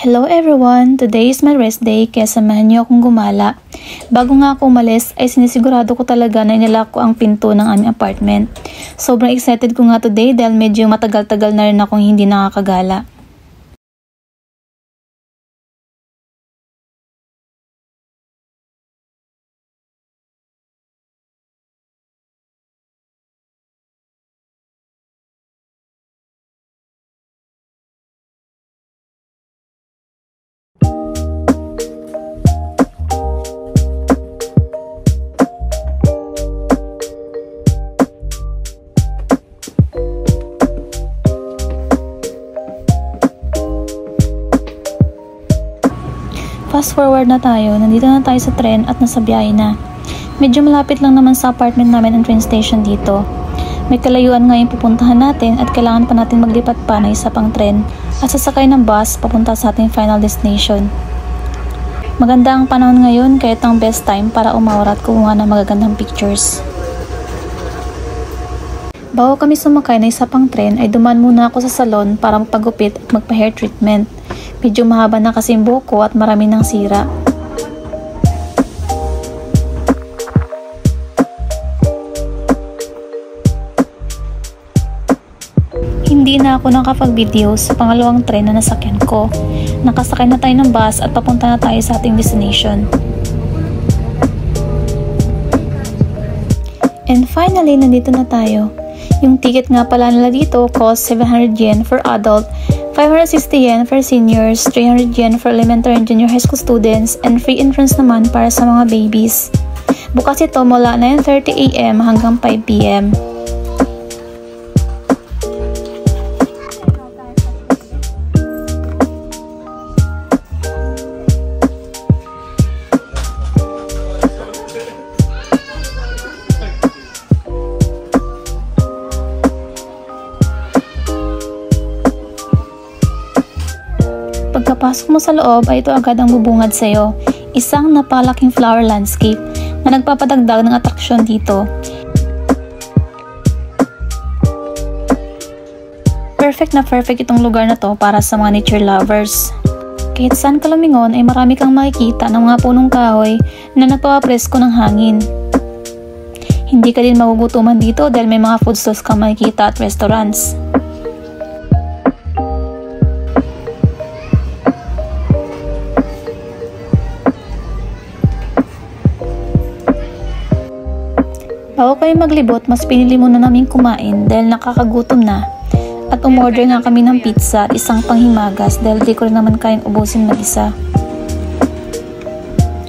Hello everyone! Today is my rest day kaya samahan niyo akong gumala. Bago nga ako umalis ay sinisigurado ko talaga na inilak ko ang pinto ng aming apartment. Sobrang excited ko nga today dahil medyo matagal-tagal na rin akong hindi nakakagala. Fast forward na tayo, nandito na tayo sa tren at nasa biyahe na. Medyo malapit lang naman sa apartment namin ang train station dito. May kalayuan nga yung pupuntahan natin at kailangan pa natin maglipat pa ng isa pang tren at sasakay ng bus papunta sa ating final destination. Maganda ang panahon ngayon kaya ito ang best time para umawat at kumuha ng magagandang pictures. Bago kami sumakay na isa pang tren ay dumaan muna ako sa salon para magpagupit at magpa-hair treatment. Medyo mahaba na kasi yung buhok ko at marami ng sira. Hindi na ako nakapag-video sa pangalawang tren na nasakyan ko. Nakasakay na tayo ng bus at papunta na tayo sa ating destination. And finally, nandito na tayo. Yung ticket nga pala nila dito cost 700 yen for adult, 560 yen for seniors, 300 yen for elementary and junior high school students, and free entrance naman para sa mga babies. Bukas ito mula 9:30 AM hanggang 5 PM. Pagkapasok mo sa loob ay ito agad ang bubungad sa iyo. Isang napakalaking flower landscape na nagpapadagdag ng atraksyon dito. Perfect na perfect itong lugar na to para sa mga nature lovers. Kahit saan ka lumingon ay marami kang makikita ng mga punong kahoy na nagpapapresko ng hangin. Hindi ka din magugutuman dito dahil may mga food stalls kang makikita at restaurants. Bago kami maglibot, mas pinili muna namin kumain dahil nakakagutom na. At umorder nga kami ng pizza at isang panghimagas dahil di ko rin naman kayang ubusin mag-isa.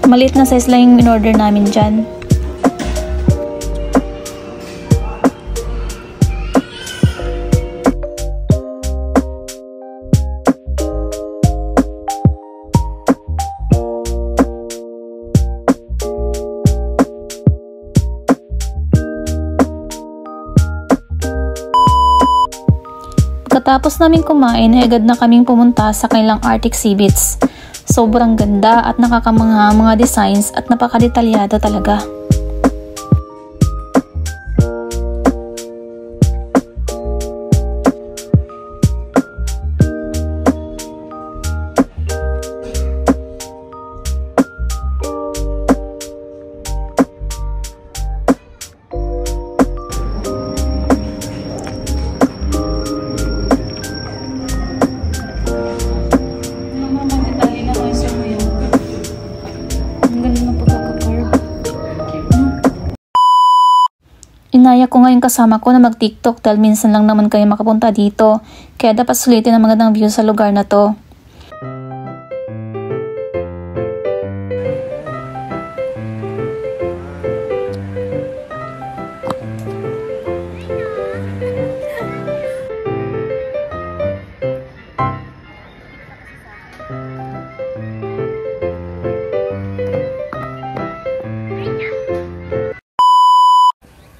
Maliit na size lang yung in-order namin dyan. Pagkatapos namin kumain ay agad na kaming pumunta sa kanilang art exhibits. Sobrang ganda at nakakamangha mga designs at napakadetalyado talaga. Inaya ko ngayon kasama ko na mag-TikTok dahil minsan lang naman kayo makapunta dito. Kaya dapat sulitin ang magandang view sa lugar na to.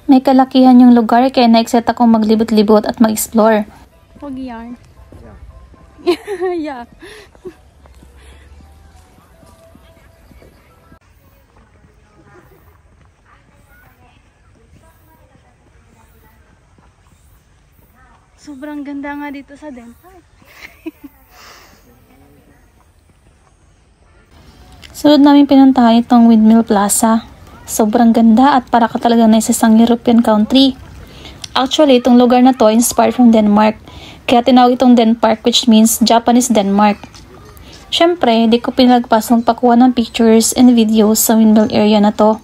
May kalakihan yung lugar kaya na-excite akong maglibot-libot at mag-explore. Huwag yarn. Yeah. Yeah. Sobrang ganda nga dito sa Denpa. Sunod namin pinuntahan itong Windmill Plaza. Sobrang ganda at para ka talaga na isang European country. Actually, itong lugar na to inspired from Denmark. Kaya tinawag itong Denpark, which means Japanese Denmark. Syempre, di ko pinagpas magpakuha ng pictures and videos sa windmill area na to.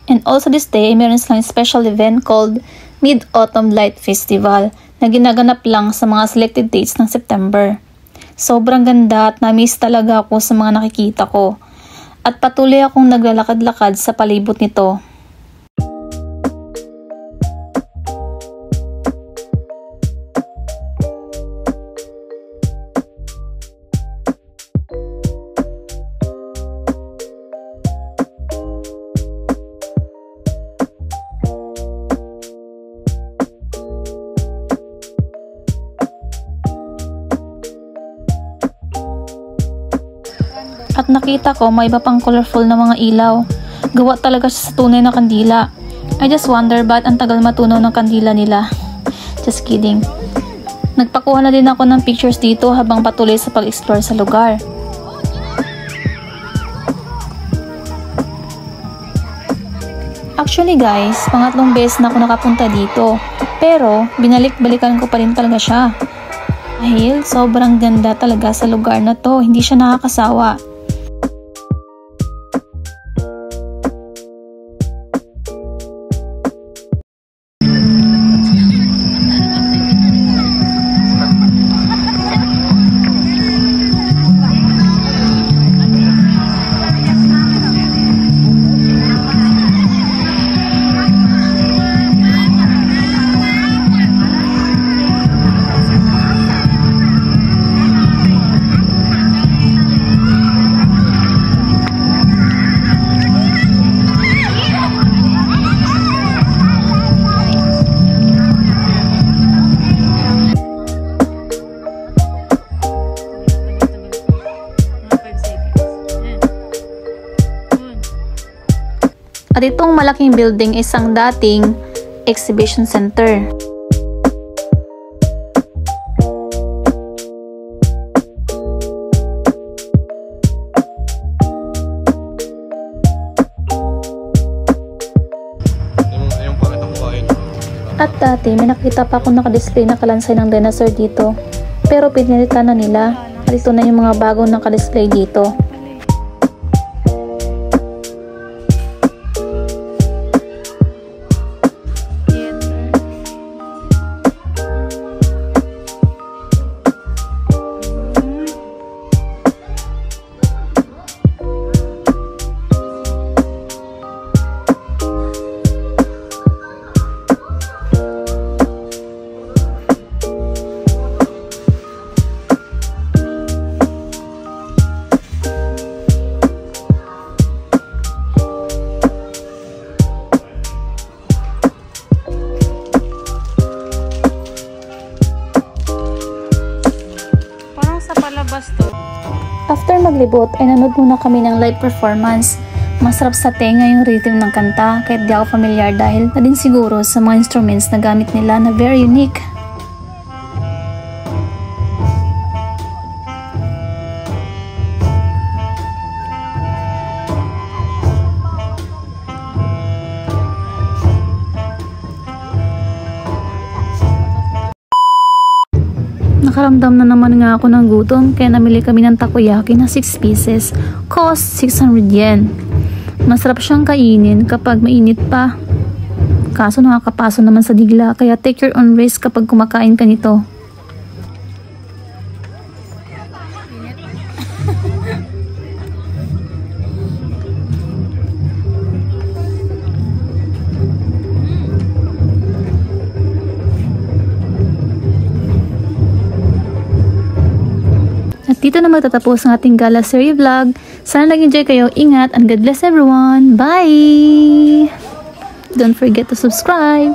And also this day, meron silang special event called Mid-Autumn Light Festival na ginaganap lang sa mga selected dates ng September. Sobrang ganda at na-miss talaga ako sa mga nakikita ko. At patuloy akong naglalakad-lakad sa palibot nito. At nakita ko may iba pang colorful na mga ilaw. Gawa talaga siya sa tunay na kandila. I just wonder ba't ang tagal matunaw ng kandila nila. Just kidding. Nagpakuha na din ako ng pictures dito habang patuloy sa pag-explore sa lugar. Actually guys, pangatlong beses na ako nakapunta dito. Pero binalik-balikan ko pa rin talaga siya. Dahil sobrang ganda talaga sa lugar na to, hindi siya nakakasawa. At itong malaking building isang dating exhibition center. At dati may nakita pa akong nakadisplay na kalansay ng dinosaur dito. Pero pinilitan na nila. At ito na yung mga bagong nakadisplay dito. After maglibot ay nanood muna kami ng live performance. Masarap sa tenga yung rhythm ng kanta kahit di ako familiar dahil na din siguro sa mga instruments na gamit nila na very unique. Nakaramdam na naman nga ako ng gutom kaya namili kami ng takoyaki na 6 pieces. Cost 600 yen. Masarap siyang kainin kapag mainit pa. Kaso nakakapaso naman sa digla kaya take your own risk kapag kumakain ka nito. At dito na magtatapos ang ating gala series vlog. Sana nag-enjoy kayo. Ingat and God bless everyone. Bye! Don't forget to subscribe.